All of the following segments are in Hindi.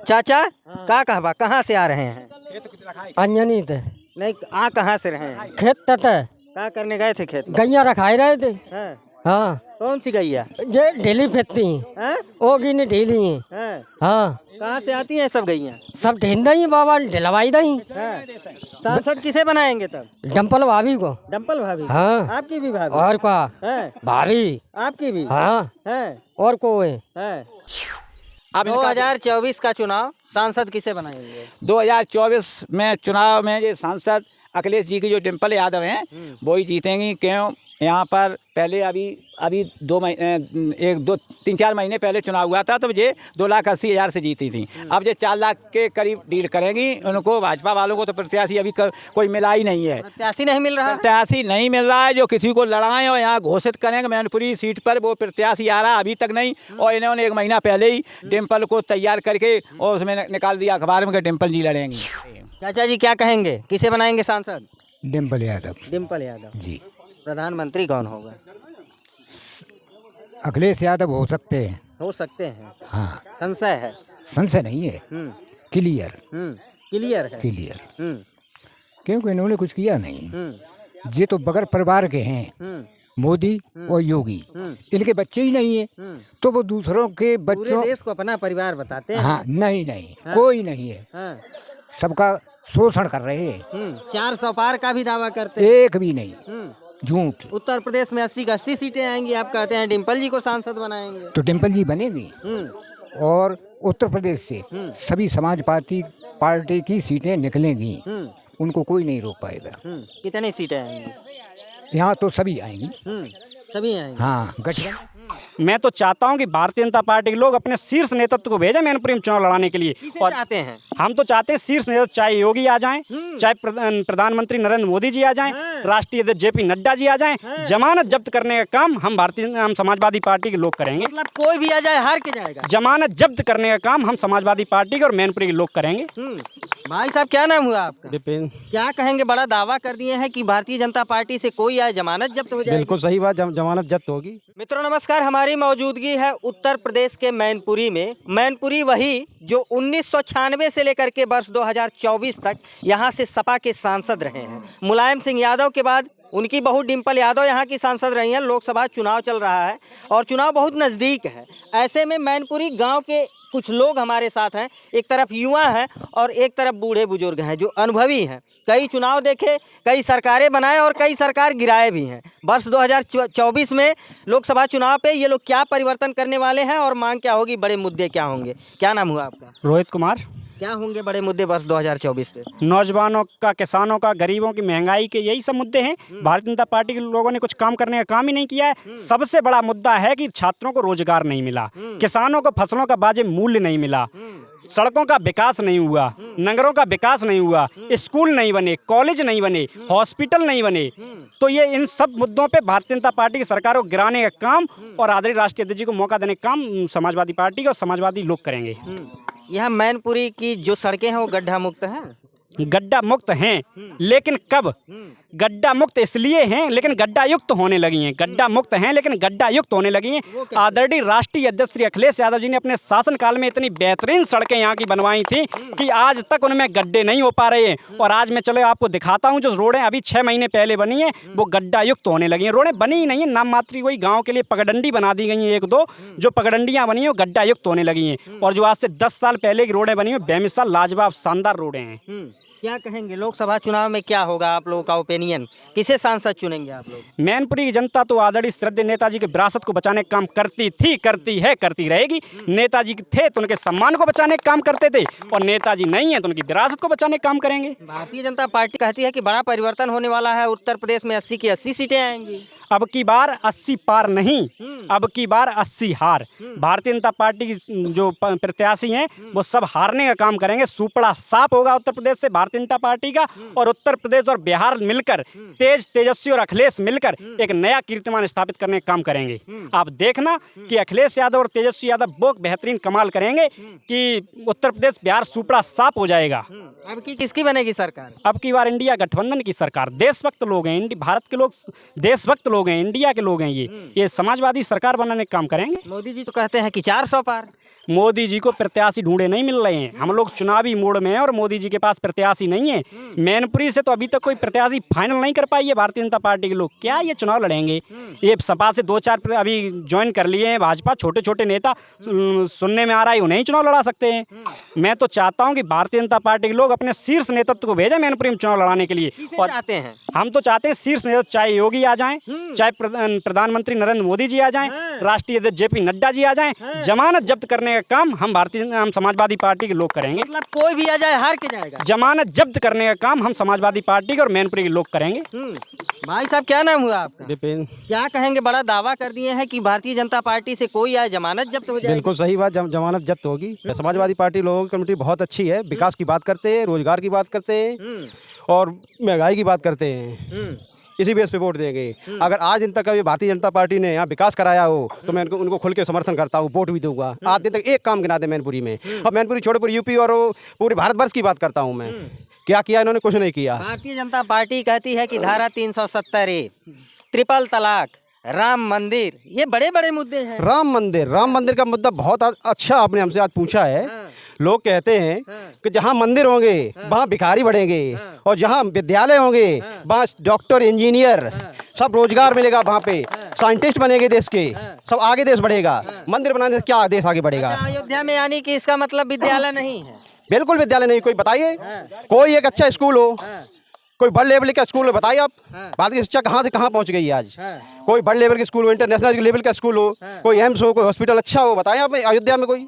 चाचा का कहवा कहाँ से आ रहे हैं? अंजनी थे नहीं, आ कहाँ से रहे हैं? खेत तते क्या करने गए थे खेत में? गैया रखाए रहे थे। हाँ। हाँ कौन सी गैया? जे ढीली फेंकती हैं हैं? ओगी ने ढीली हैं। हैं? हाँ कहाँ से आती हैं सब गैया? सब ढील दही बाबा ढिलवाई दही हैं? सांसद किसे बनाएंगे तब? डंपल भाभी को। डंपल भाभी? हाँ आपकी भी भाभी? और का हैं? भाभी आपकी भी? हाँ हैं? और को है हैं? 2024 का चुनाव सांसद किसे बनाएंगे? 2024 में चुनाव में ये सांसद अखिलेश जी की जो डिम्पल यादव हैं वो ही जीतेंगी। क्यों? यहाँ पर पहले अभी 3-4 महीने पहले चुनाव हुआ था तो ये 2,80,000 से जीती थी। अब ये 4 लाख के करीब डील करेंगी। उनको भाजपा वालों को तो प्रत्याशी अभी कोई मिला ही नहीं है। प्रत्याशी नहीं मिल रहा? प्रत्याशी नहीं मिल रहा है। जो किसी को लड़ाएं और यहाँ घोषित करेंगे मैनपुरी सीट पर वो प्रत्याशी आ रहा है अभी तक नहीं। और इन्होंने 1 महीना पहले ही डिम्पल को तैयार करके और उसमें निकाल दिया अखबार में कि डिम्पल जी लड़ेंगी। चाचा जी क्या कहेंगे, किसे बनाएंगे सांसद? डिम्पल यादव डिम्पल यादव जी। प्रधानमंत्री कौन होगा? अखिलेश यादव हो सकते हैं। हो सकते हैं। हाँ संशय है? संशय नहीं है, क्लियर क्लियर है। क्लियर हम्म क्योंकि इन्होंने कुछ किया नहीं। हम्म ये तो बगैर परिवार के हैं, हम्म मोदी और योगी। इनके बच्चे ही नहीं है तो वो दूसरों के पूरे बच्चों। देश को अपना परिवार बताते हैं। हाँ नहीं कोई नहीं है, हाँ। सबका शोषण कर रहे हैं। 400 पार का भी दावा करते हैं। एक भी नहीं, झूठ। उत्तर प्रदेश में 80 का 80 सीटें आएंगी। आप कहते हैं डिम्पल जी को सांसद बनाएंगे। तो डिम्पल जी बनेगी और उत्तर प्रदेश से सभी समाज पार्टी की सीटें निकलेंगी। उनको कोई नहीं रोक पाएगा। कितनी सीटें आएंगी? यहाँ तो सभी आएंगी। सभी आएंगे। हाँ गठबंधन। मैं तो चाहता हूं कि भारतीय जनता पार्टी के लोग अपने शीर्ष नेतृत्व को भेजें मैनपुरी में चुनाव लड़ाने के लिए। और चाहते हैं हम तो चाहते हैं शीर्ष नेतृत्व, चाहे योगी आ जाएं, चाहे प्रधानमंत्री नरेंद्र मोदी जी आ जाएं, राष्ट्रीय अध्यक्ष JP नड्डा जी आ जाएं, जमानत जब्त करने का काम हम समाजवादी पार्टी के लोग करेंगे। मतलब कोई भी आ जाए हार के जाएगा? जमानत जब्त करने का काम हम समाजवादी पार्टी के और मैनपुरी के लोग करेंगे। भाई साहब क्या नाम हुआ आपका? विपिन। क्या कहेंगे, बड़ा दावा कर दिए हैं कि भारतीय जनता पार्टी से कोई आए जमानत जब्त हो जाएगी? बिल्कुल सही बात, जमानत जब्त होगी। मित्रों नमस्कार, हमारी मौजूदगी है उत्तर प्रदेश के मैनपुरी में। मैनपुरी वही जो 1996 से लेकर के वर्ष 2024 तक यहाँ से सपा के सांसद रहे हैं। मुलायम सिंह यादव के बाद उनकी बहू डिम्पल यादव यहाँ की सांसद रही हैं। लोकसभा चुनाव चल रहा है और चुनाव बहुत नज़दीक है। ऐसे में मैनपुरी गांव के कुछ लोग हमारे साथ हैं। एक तरफ युवा हैं और एक तरफ बूढ़े बुजुर्ग हैं जो अनुभवी हैं। कई चुनाव देखे, कई सरकारें बनाए और कई सरकार गिराए भी हैं। वर्ष 2024 में लोकसभा चुनाव पे ये लोग क्या परिवर्तन करने वाले हैं और मांग क्या होगी, बड़े मुद्दे क्या होंगे? क्या नाम हुआ आपका? रोहित कुमार। क्या होंगे बड़े मुद्दे वर्ष 2024 से? नौजवानों का, किसानों का, गरीबों की, महंगाई के, यही सब मुद्दे हैं। भारतीय जनता पार्टी के लोगों ने कुछ काम करने का काम ही नहीं किया है। सबसे बड़ा मुद्दा है कि छात्रों को रोजगार नहीं मिला, किसानों को फसलों का वाजिब मूल्य नहीं मिला, सड़कों का विकास नहीं हुआ, नगरों का विकास नहीं हुआ, स्कूल नहीं बने, कॉलेज नहीं बने, हॉस्पिटल नहीं बने। तो ये इन सब मुद्दों पे भारतीय जनता पार्टी की सरकार को गिराने का काम और आदरणीय राष्ट्रीय अध्यक्ष जी को मौका देने का काम समाजवादी पार्टी और समाजवादी लोग करेंगे। यहाँ मैनपुरी की जो सड़कें हैं वो गड्ढा मुक्त हैं? गड्ढा मुक्त हैं, लेकिन कब? गड्ढा मुक्त इसलिए हैं लेकिन गड्ढा युक्त होने लगी हैं। गड्ढा मुक्त हैं लेकिन गड्ढा युक्त होने लगी हैं। आदरणीय राष्ट्रीय अध्यक्ष श्री अखिलेश यादव जी ने अपने शासनकाल में इतनी बेहतरीन सड़कें यहाँ की बनवाई थी कि आज तक उनमें गड्ढे नहीं हो पा रहे हैं। और आज मैं चलो आपको दिखाता हूँ, जो रोडें अभी 6 महीने पहले बनी हैं वो गड्ढा युक्त होने लगी हैं। रोडें बनी ही नहीं है, नाम मात्र कोई गाँव के लिए पगडंडी बना दी गई हैं। 1-2 जो पगडंडियाँ बनी हैं वो गड्ढा युक्त होने लगी हैं। और जो आज से 10 साल पहले की रोडें बनी हैं बेमिसाल लाजवाब शानदार रोडें हैं। क्या कहेंगे, लोकसभा चुनाव में क्या होगा? आप लोगों का ओपिनियन, किसे सांसद चुनेंगे आप लोग? मैनपुरी की जनता तो आदरणीय श्रद्धेय नेताजी की विरासत को बचाने का काम करती थी, करती है, करती रहेगी। नेताजी थे तो उनके सम्मान को बचाने का काम करते थे और नेताजी नहीं है तो उनकी विरासत को बचाने का काम करेंगे। भारतीय जनता पार्टी कहती है कि बड़ा परिवर्तन होने वाला है, उत्तर प्रदेश में 80 की 80 सीटें आएंगी। अब की बार 80 पार नहीं, अब की बार 80 हार। भारतीय जनता पार्टी की जो प्रत्याशी हैं वो सब हारने का काम करेंगे। सुपड़ा साफ होगा उत्तर प्रदेश से भारतीय जनता पार्टी का। और उत्तर प्रदेश और बिहार मिलकर, तेजस्वी और अखिलेश मिलकर एक नया कीर्तिमान स्थापित करने का काम करेंगे। आप देखना कि अखिलेश यादव और तेजस्वी यादव वो बेहतरीन कमाल करेंगे कि उत्तर प्रदेश बिहार सुपड़ा साफ हो जाएगा। अब की किसकी बनेगी सरकार? अब की बार इंडिया गठबंधन की सरकार। देशभक्त लोग हैं, भारत के लोग देशभक्त लोग हैं, इंडिया के लोग हैं। ये समाजवादी सरकार बनाने का काम करेंगे। मोदी जी तो कहते हैं कि 400 पार। मोदी जी को प्रत्याशी ढूंढे नहीं मिल रहे हैं। हम लोग चुनावी मोड़ में हैं और मोदी जी के पास प्रत्याशी नहीं है। मैनपुरी से तो अभी तक कोई प्रत्याशी फाइनल नहीं कर पाई है भारतीय जनता पार्टी के लोग। क्या ये चुनाव लड़ेंगे? ये सपा से 2-4 अभी ज्वाइन कर लिए हैं भाजपा, छोटे छोटे नेता सुनने में आ रहा है उन्हें ही चुनाव लड़ा सकते हैं। मैं तो चाहता हूँ कि भारतीय जनता पार्टी के लोग अपने शीर्ष नेतृत्व को भेजें मैनपुरी में चुनाव लड़ाने के लिए। और चाहते हैं हम तो चाहते हैं शीर्ष नेतृत्व, चाहे योगी आ जाएं, चाहे प्रधानमंत्री नरेंद्र मोदी जी आ जाएं, राष्ट्रीय अध्यक्ष जेपी नड्डा जी आ जाएं, जमानत जब्त करने का काम हम समाजवादी पार्टी के लोग करेंगे। मतलब कोई भी आ जाए हार के जाएगा। जमानत जब्त करने का काम हम समाजवादी पार्टी के और मैनपुरी के लोग करेंगे। भाई साहब क्या नाम हुआ आपका? विपिन। क्या कहेंगे? बड़ा दावा कर दिए हैं कि भारतीय जनता पार्टी से कोई आए जमानत जब्त हो जाएगी। बिल्कुल सही बात, जमानत जब्त होगी। समाजवादी पार्टी लोगों की कमेटी बहुत अच्छी है, विकास की बात करते हैं, रोजगार की बात करते हैं और महंगाई की बात करते हैं। इसी बेस पे वोट देंगे। अगर आज दिन तक भारतीय जनता पार्टी ने यहाँ विकास कराया हो तो मैं उनको खुल के समर्थन करता हूँ, वोट भी दूंगा। आज दिन तक एक काम गिना दे मैनपुरी में, और मैनपुरी छोड़े पूरी यूपी और पूरे भारतवर्ष की बात करता हूँ मैं। क्या किया इन्होंने? कुछ नहीं किया। भारतीय जनता पार्टी कहती है कि धारा 370A, ट्रिपल तलाक, राम मंदिर, ये बड़े बड़े मुद्दे हैं। राम मंदिर का मुद्दा बहुत अच्छा आपने हमसे आज पूछा है। लोग कहते हैं कि जहाँ मंदिर होंगे वहाँ भिखारी बढ़ेंगे, और जहाँ विद्यालय होंगे वहाँ डॉक्टर, इंजीनियर, सब रोजगार मिलेगा। वहाँ पे साइंटिस्ट बनेंगे, देश के सब आगे देश बढ़ेगा। मंदिर बनाने से क्या देश आगे बढ़ेगा? अयोध्या में यानी कि इसका मतलब विद्यालय नहीं है? बिल्कुल विद्यालय नहीं। कोई बताइए, कोई एक अच्छा स्कूल हो, कोई बड़े लेवल का स्कूल हो, बताइए आप। भारतीय शिक्षा कहाँ से कहाँ पहुँच गई है आज? कोई बड़े लेवल का स्कूल हो, इंटरनेशनल लेवल का स्कूल हो, कोई एम्स हो, कोई हॉस्पिटल अच्छा हो, बताइए आप अयोध्या में कोई।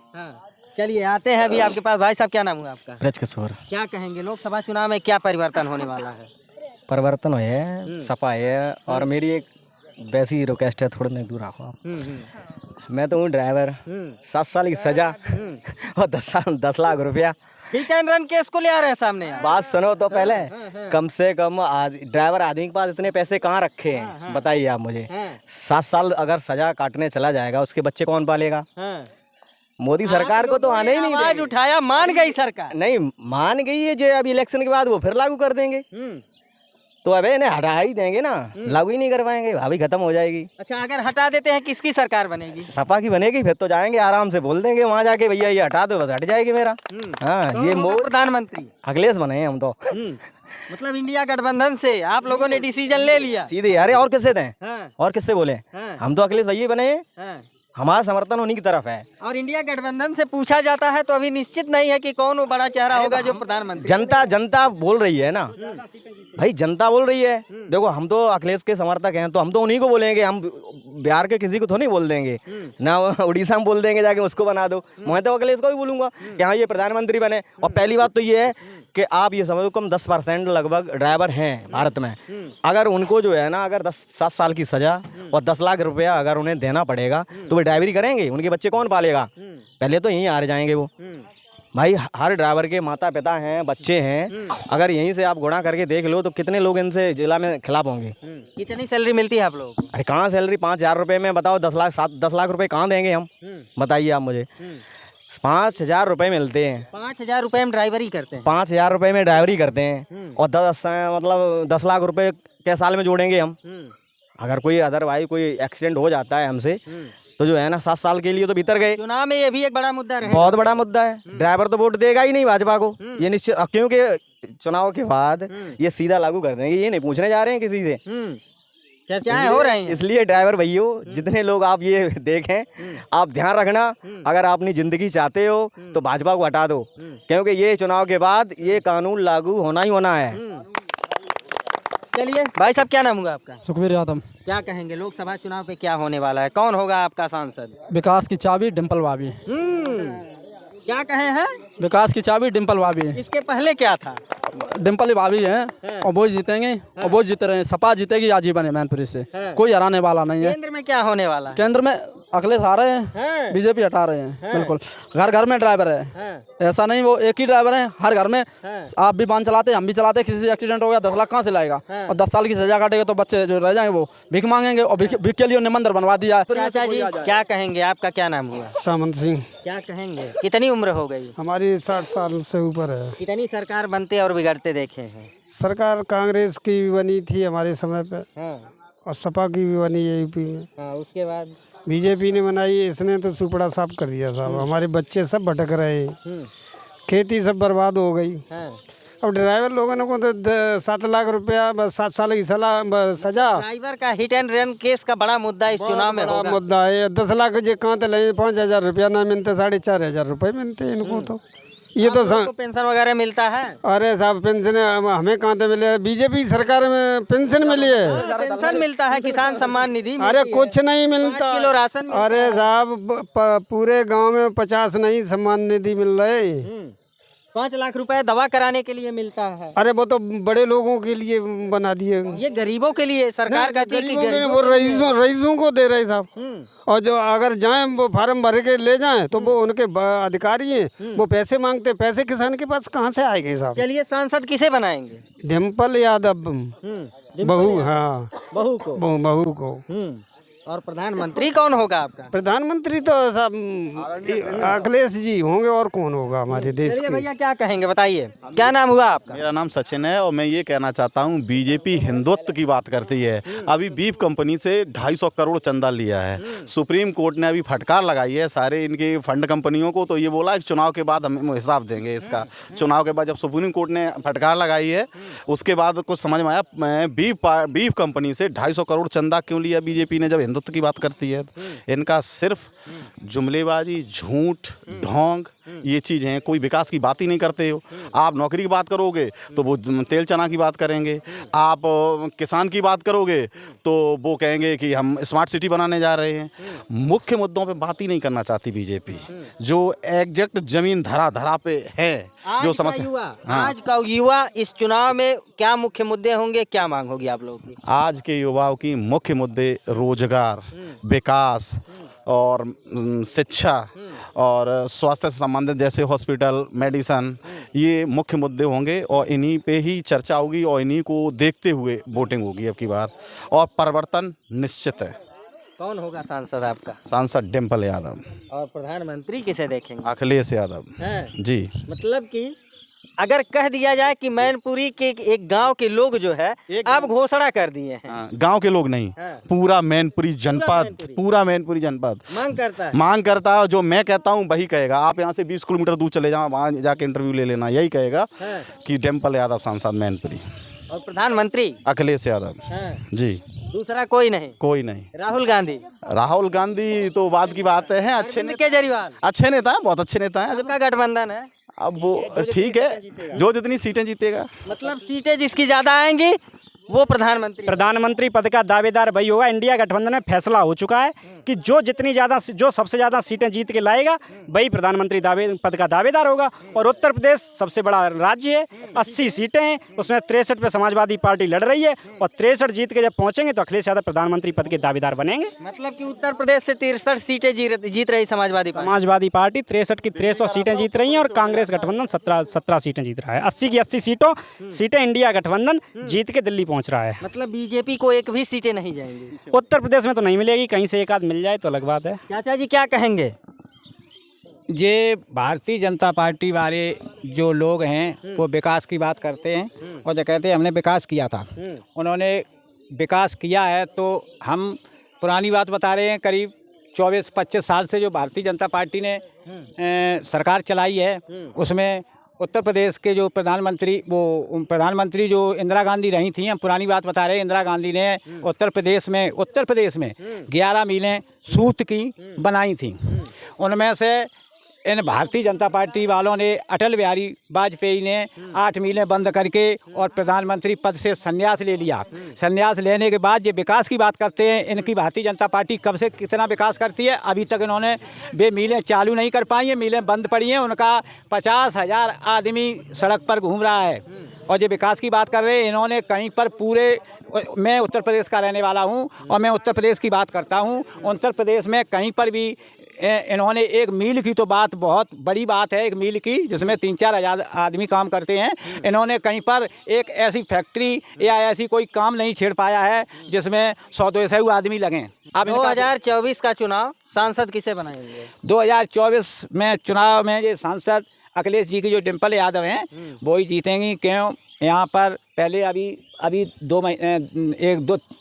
चलिए आते हैं अभी आपके पास। भाई साहब क्या नाम हुआ आपका? ब्रजकिशोर। क्या कहेंगे लोकसभा चुनाव में क्या परिवर्तन होने वाला है? परिवर्तन है, सपा है। और मेरी एक वैसी रिक्वेस्ट है, थोड़ा नहीं दूर रखो आप। मैं तो हूँ ड्राइवर, 7 साल की सजा और 10 लाख रुपया। हिट एंड रन केस को ले आ रहे हैं सामने आप। बात सुनो तो पहले। कम से कम ड्राइवर आदमी के पास इतने पैसे कहाँ रखे हैं बताइए आप मुझे। 7 साल अगर सजा काटने चला जाएगा, उसके बच्चे कौन पालेगा? मोदी सरकार को तो आने ही नहीं आवाज देंगे। उठाया, मान गई सरकार। नहीं मान गई है, जो अब इलेक्शन के बाद वो फिर लागू कर देंगे। तो अब इन्हें हटा ही देंगे ना, लागू ही नहीं करवाएंगे, भाभी खत्म हो जाएगी। अच्छा, अगर हटा देते हैं किसकी सरकार बनेगी? सपा की बनेगी। फिर तो जाएंगे आराम से बोल देंगे वहाँ जाके, भैया ये हटा दो, बस हट जाएगी मेरा। हाँ, ये मोदी प्रधानमंत्री अखिलेश बने हैं हम तो। मतलब इंडिया गठबंधन से आप लोगों ने डिसीजन ले लिया सीधे। अरे और किससे दें? हाँ। और किससे बोले? हम तो अखिलेश भैया बने हैं, हाँ। हमारा समर्थन उन्हीं की तरफ है। और इंडिया गठबंधन से पूछा जाता है तो अभी निश्चित नहीं है कि कौन वो बड़ा चेहरा होगा जो प्रधानमंत्री। जनता बोल रही है ना भाई, जनता बोल रही है। देखो हम तो अखिलेश के समर्थक हैं, तो हम तो उन्हीं को बोलेंगे। हम बिहार के किसी को तो नहीं बोल देंगे ना, उड़ीसा में बोल देंगे जाके उसको बना दो। मैं तो अखिलेश को भी बोलूंगा कि हाँ ये प्रधानमंत्री बने। और पहली बात तो ये है कि आप ये समझो कम 10% लगभग ड्राइवर हैं भारत में। अगर उनको जो है ना, अगर 7 साल की सजा और 10 लाख रुपया अगर उन्हें देना पड़ेगा तो वे ड्राइवरी करेंगे। उनके बच्चे कौन पालेगा? पहले तो यहीं हार जाएंगे वो। भाई हर ड्राइवर के माता पिता हैं, बच्चे हैं। अगर यहीं से आप गुणा करके देख लो तो कितने लोग इनसे जिला में खिलाफ होंगे। कितनी सैलरी मिलती है आप लोगों को? अरे कहाँ सैलरी? 5,000 रुपये में बताओ 10 लाख रुपए कहाँ देंगे हम? बताइए आप मुझे। 5,000 रुपये मिलते हैं। 5,000 रुपए में ड्राइवरी करते हैं? 5,000 रुपये में ड्राइवरी करते हैं और 10 लाख रुपए के साल में जोड़ेंगे हम। अगर कोई अदरवाइज कोई एक्सीडेंट हो जाता है हमसे तो जो है ना 7 साल के लिए तो भीतर गए। चुनाव में ये भी एक बड़ा मुद्दा रहे। बहुत बड़ा मुद्दा है। ड्राइवर तो वोट देगा ही नहीं भाजपा को, ये निश्चित। क्योंकि चुनाव के बाद ये सीधा लागू कर देंगे, ये नहीं पूछने जा रहे हैं किसी से। चर्चाएं हो रही हैं। इसलिए ड्राइवर भैया जितने लोग आप ये देखें, आप ध्यान रखना, अगर आप अपनी जिंदगी चाहते हो तो भाजपा को हटा दो, क्योंकि ये चुनाव के बाद ये कानून लागू होना ही होना है। चलिए भाई साहब क्या नाम होगा आपका? सुखबीर यादव। क्या कहेंगे लोकसभा चुनाव पे क्या होने वाला है? कौन होगा आपका सांसद? विकास की चाबी डिम्पल भाभी। क्या कहे हैं? विकास की चाबी डिम्पल भाभी। इसके पहले क्या था? डिम्पल भाभी हैं और वो जीतेंगे और वो जीते रहे। सपा जीतेगी आजीवन है मैनपुरी से, कोई हराने वाला नहीं है। केंद्र में क्या होने वाला है? केंद्र में अखिलेश आ रहे हैं, बीजेपी हटा रहे हैं। बिल्कुल घर घर में ड्राइवर है, ऐसा नहीं वो एक ही ड्राइवर है हर घर में। आप भी वाहन चलाते, हम भी चलाते, किसी से एक्सीडेंट हो गया 10 लाख कहाँ से लाएगा? और 10 साल की सजा काटेगा तो बच्चे जो रह जाएंगे वो भीख मांगेंगे, और भीख के लिए उन्हें मंदिर बनवा दिया। चाचा जी क्या कहेंगे? आपका क्या नाम हुआ? सामंत सिंह। क्या कहेंगे? कितनी उम्र हो गई? हमारी 60 साल से ऊपर है। कितनी सरकार बनते और बिगड़ते देखे हैं? सरकार कांग्रेस की भी बनी थी हमारे समय पे, और सपा की भी बनी है यूपी में। हाँ, उसके बाद बीजेपी ने बनाई, इसने तो सुपड़ा साफ कर दिया साहब। हमारे बच्चे सब भटक रहे हैं, खेती सब बर्बाद हो गई। अब ड्राइवर लोगों ने को तो 7 लाख रुपया, बस 7 साल की सजा। ड्राइवर का हिट एंड रन केस का बड़ा मुद्दा इस चुनाव में बड़ा होगा। मुद्दा है। 10 लाख जे कहाँ तो ले 5,000 रुपया ना मिलते, 4,500 रुपये मिलते हैं इनको। तो ये तो आपको पेंशन वगैरह मिलता है? अरे साहब पेंशन हमें कहाँ से मिले? बीजेपी सरकार में पेंशन मिली है। पेंशन मिलता है, किसान सम्मान निधि अरे मिलती है। कुछ नहीं मिलता। 5 किलो राशन मिलता अरे साहब पूरे गांव में 50 नहीं सम्मान निधि मिल रहे। 5 लाख रुपए दवा कराने के लिए मिलता है। अरे वो तो बड़े लोगों के लिए बना दिए। ये गरीबों के लिए सरकार कहती है कि वो रईसों को दे रहे साहब। और जो अगर जाएं वो फार्म भर के ले जाएं तो वो उनके अधिकारी हैं, वो पैसे मांगते। पैसे किसान के पास कहाँ से आएंगे साहब? चलिए सांसद किसे बनाएंगे? डिम्पल यादव बहू। हाँ बहू को। बहू को। और प्रधानमंत्री कौन होगा आपका? प्रधानमंत्री तो सब अखिलेश जी होंगे, और कौन होगा हमारे देश चलिए के? भैया क्या कहेंगे, बताइए क्या नाम हुआ आपका? मेरा नाम सचिन है और मैं ये कहना चाहता हूँ, बीजेपी हिंदुत्व की बात करती है। अभी बीफ कंपनी से 250 करोड़ चंदा लिया है। सुप्रीम कोर्ट ने अभी फटकार लगाई है सारे इनके फंड कंपनियों को। तो ये बोला कि चुनाव के बाद हम हिसाब देंगे इसका। चुनाव के बाद जब सुप्रीम कोर्ट ने फटकार लगाई है, उसके बाद कुछ समझ में आया बीफ कंपनी से 250 करोड़ चंदा क्यों लिया बीजेपी ने, जब हिंदुत्व की बात करती है। इनका सिर्फ जुमलेबाजी, झूठ, ढोंग ये चीज़ हैं। कोई विकास की बात ही नहीं करते हो। आप नौकरी की बात करोगे तो वो तेल चना की बात करेंगे। आप किसान की बात करोगे तो वो कहेंगे कि हम स्मार्ट सिटी बनाने जा रहे हैं। मुख्य मुद्दों पे बात ही नहीं करना चाहती बीजेपी, जो एग्जैक्ट जमीन धरा पे है। जो समस्या आज का युवा इस चुनाव में क्या मुख्य मुद्दे होंगे, क्या मांग होगी आप लोगों की? आज के युवाओं की मुख्य मुद्दे रोजगार, विकास और शिक्षा और स्वास्थ्य से संबंधित जैसे हॉस्पिटल, मेडिसन, ये मुख्य मुद्दे होंगे। और इन्हीं पे ही चर्चा होगी और इन्हीं को देखते हुए वोटिंग होगी अब की बार। और परिवर्तन निश्चित है। कौन होगा सांसद आपका? सांसद डिम्पल यादव। और प्रधानमंत्री किसे देखेंगे? अखिलेश यादव जी। मतलब कि अगर कह दिया जाए कि मैनपुरी के एक गांव के लोग जो है अब घोषणा कर दिए हैं। गांव के लोग नहीं, पूरा मैनपुरी जनपद, पूरा मैनपुरी जनपद मांग करता है। जो मैं कहता हूं वही कहेगा। आप यहां से 20 किलोमीटर दूर चले जाओ, वहां जाके इंटरव्यू ले लेना, यही कहेगा कि डिम्पल यादव सांसद मैनपुरी। और प्रधानमंत्री अखिलेश यादव जी। दूसरा कोई नहीं? कोई नहीं। राहुल गांधी तो बाद की बात है। अच्छे केजरीवाल अच्छे नेता है, बहुत अच्छे नेता है। आपका गठबंधन है। अब वो ठीक है, जो जितनी सीटें जीतेगा। मतलब सीटें जिसकी ज्यादा आएंगी वो प्रधानमंत्री पद का दावेदार वही होगा। इंडिया गठबंधन में फैसला हो चुका है कि जो सबसे ज़्यादा सीटें जीत के लाएगा वही प्रधानमंत्री पद का दावेदार होगा। और उत्तर प्रदेश सबसे बड़ा राज्य है, 80 सीटें हैं, उसमें 63 पे समाजवादी पार्टी लड़ रही है। और 63 जीत के जब पहुंचेंगे तो अखिलेश यादव प्रधानमंत्री पद के दावेदार बनेंगे। मतलब कि उत्तर प्रदेश से 63 सीटें जीत रही समाजवादी पार्टी 63 की 63 सीटें जीत रही हैं और कांग्रेस गठबंधन 17 सीटें जीत रहा है। 80 की 80 सीटें इंडिया गठबंधन जीत के दिल्ली पहुंच रहा है। मतलब बीजेपी को एक भी सीटें नहीं जाएंगी उत्तर प्रदेश में, तो नहीं मिलेगी। कहीं से एक आध मिल जाए तो अलग बात है। चाचा जी क्या कहेंगे? ये भारतीय जनता पार्टी वाले जो लोग हैं वो विकास की बात करते हैं और जो कहते हैं हमने विकास किया था। उन्होंने विकास किया है तो हम पुरानी बात बता रहे हैं। करीब 24-25 साल से जो भारतीय जनता पार्टी ने सरकार चलाई है, उसमें उत्तर प्रदेश के जो प्रधानमंत्री जो इंदिरा गांधी रही थी, हम पुरानी बात बता रहे हैं। इंदिरा गांधी ने उत्तर प्रदेश में 11 मीलें सूत की बनाई थी। उनमें से इन भारतीय जनता पार्टी वालों ने अटल बिहारी वाजपेयी ने 8 मीलें बंद करके और प्रधानमंत्री पद से संन्यास ले लिया। संन्यास लेने के बाद ये विकास की बात करते हैं। इनकी भारतीय जनता पार्टी कब से कितना विकास करती है, अभी तक इन्होंने वे मीलें चालू नहीं कर पाई हैं, मीलें बंद पड़ी हैं। उनका 50,000 आदमी सड़क पर घूम रहा है। और ये विकास की बात कर रहे हैं, इन्होंने कहीं पर मैं उत्तर प्रदेश का रहने वाला हूँ और मैं उत्तर प्रदेश की बात करता हूँ। उत्तर प्रदेश में कहीं पर भी इन्होंने एक मील की, तो बात बहुत बड़ी बात है, एक मील की जिसमें 3-4 हज़ार आदमी काम करते हैं, इन्होंने कहीं पर एक ऐसी फैक्ट्री या ऐसी कोई काम नहीं छेड़ पाया है जिसमें 100-200 आदमी लगें। अब 2024 का चुनाव सांसद किसे बनाएंगे? 2024 में चुनाव में ये सांसद अखिलेश जी की जो डिम्पल यादव हैं वो ही जीतेंगी। क्यों? यहाँ पर पहले अभी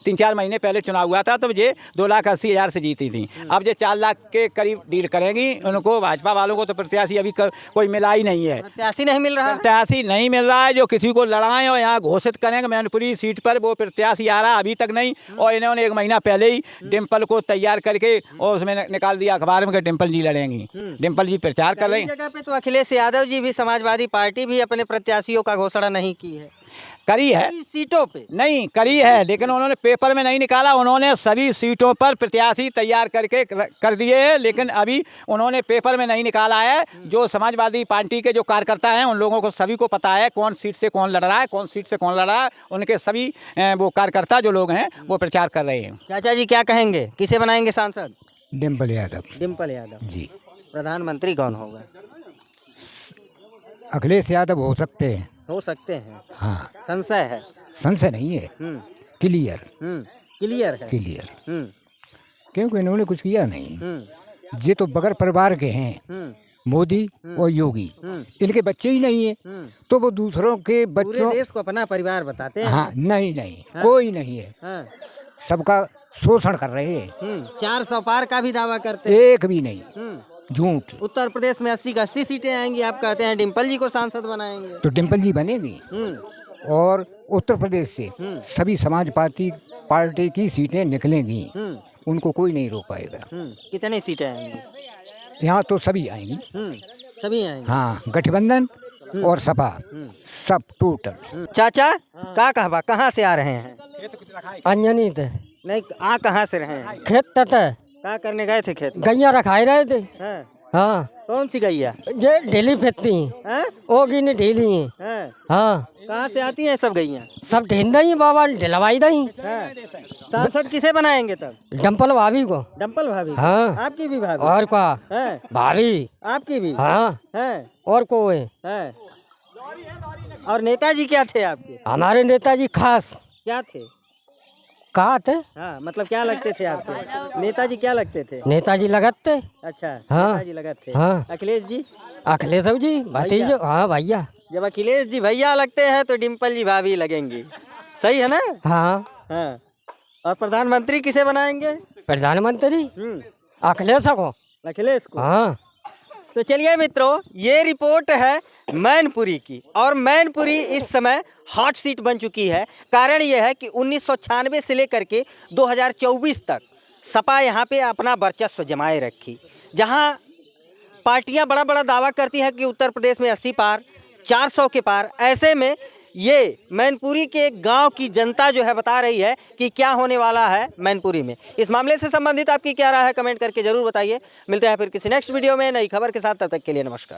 3-4 महीने पहले चुनाव हुआ था, तब ये 2,80,000 से जीती थी। अब ये 4 लाख के करीब डील करेंगी। उनको भाजपा वालों को तो प्रत्याशी अभी कोई मिला ही नहीं है। प्रत्याशी नहीं मिल रहा। प्रत्याशी नहीं मिल रहा है। जो किसी को लड़ाएं और यहाँ घोषित करेंगे मैनपुरी सीट पर, वो प्रत्याशी आ रहा अभी तक नहीं। और इन्होंने 1 महीना पहले ही डिम्पल को तैयार करके और उसमें निकाल दिया अखबार में कि डिम्पल जी लड़ेंगी। डिम्पल जी प्रचार कर रही हैं। जगह पे तो अखिलेश यादव जी भी, समाजवादी पार्टी भी अपने प्रत्याशियों का घोषणा नहीं की है। करी है कई सीटों पे नहीं करी है, लेकिन उन्होंने पेपर में नहीं निकाला। उन्होंने सभी सीटों पर प्रत्याशी तैयार करके कर दिए हैं, लेकिन अभी उन्होंने पेपर में नहीं निकाला है। जो समाजवादी पार्टी के जो कार्यकर्ता हैं, उन लोगों को सभी को पता है कौन सीट से कौन लड़ रहा है, कौन सीट से कौन लड़ रहा है। उनके सभी वो कार्यकर्ता जो लोग हैं वो प्रचार कर रहे हैं। चाचा जी क्या कहेंगे, किसे बनाएंगे सांसद? डिम्पल यादव। डिम्पल यादव जी। प्रधानमंत्री कौन होगा? अखिलेश यादव हो सकते हैं। हो सकते हैं। हाँ, संशय है। संशय नहीं है, क्लियर। क्लियर है। क्लियर, हम्म क्योंकि इन्होंने कुछ किया नहीं। हम्म ये तो बगैर परिवार के हैं, हम्म मोदी और योगी। इनके बच्चे ही नहीं है, तो वो दूसरों के पूरे बच्चों। देश को अपना परिवार बताते हैं। हाँ, नहीं, कोई नहीं है। हाँ। सबका शोषण कर रहे हैं। 400 पार का भी दावा करते हैं। एक भी नहीं, झूठ। उत्तर प्रदेश में 80 का 80 सीटें आएंगी। आप कहते हैं डिम्पल जी को सांसद बनाएंगे। तो डिम्पल जी बनेगी। और उत्तर प्रदेश से सभी समाज पार्टी की सीटें निकलेंगी। उनको कोई नहीं रोक पाएगा। कितनी सीटें आएंगी? यहाँ तो सभी आएंगी। सभी आएंगे। हाँ, गठबंधन और सपा सब टोटल। चाचा का कहवा, कहाँ से आ रहे हैं? अंजनी थे। नहीं, आ कहाँ से रहे हैं? खेत थे। क्या करने गए थे खेत में? गैया रखाई रहे थे। हाँ। हाँ, कौन सी गैया? ये ढीली फेंकती हैं? वो की नहीं ढीली हैं। हैं? हाँ, कहाँ से आती हैं सब गैया? सब ढील दही बाबा, ढिलवाई दही। हैं? सांसद किसे बनाएंगे तब? डम्पल भाभी को। डम्पल भाभी? हाँ। आपकी भी भाभी? और क्या हैं? भाभी? आपकी भी? हाँ, हैं? और को है? हैं? और नेताजी क्या थे आपके? हमारे नेताजी खास क्या थे? कहा थे? हाँ, मतलब क्या लगते थे आपसे? नेताजी क्या लगते थे? नेताजी लगते। अच्छा, हाँ। नेताजी लगत थे। हाँ। अखिलेश जी? अखिलेश जी भतीजे। हाँ भैया। जब अखिलेश जी भैया लगते हैं तो डिम्पल जी भाभी लगेंगी। सही है ना? हाँ। हाँ। और प्रधानमंत्री किसे बनाएंगे? प्रधानमंत्री अखिलेश को। अखिलेश को? हाँ। तो चलिए मित्रों, ये रिपोर्ट है मैनपुरी की, और मैनपुरी इस समय हॉट सीट बन चुकी है। कारण ये है कि 1996 से लेकर के 2024 तक सपा यहाँ पे अपना वर्चस्व जमाए रखी। जहाँ पार्टियाँ बड़ा बड़ा दावा करती हैं कि उत्तर प्रदेश में 80 पार, 400 के पार, ऐसे में ये मैनपुरी के गांव की जनता जो है बता रही है कि क्या होने वाला है मैनपुरी में। इस मामले से संबंधित आपकी क्या राय है, कमेंट करके जरूर बताइए। मिलते हैं फिर किसी नेक्स्ट वीडियो में नई खबर के साथ, तब तक के लिए नमस्कार।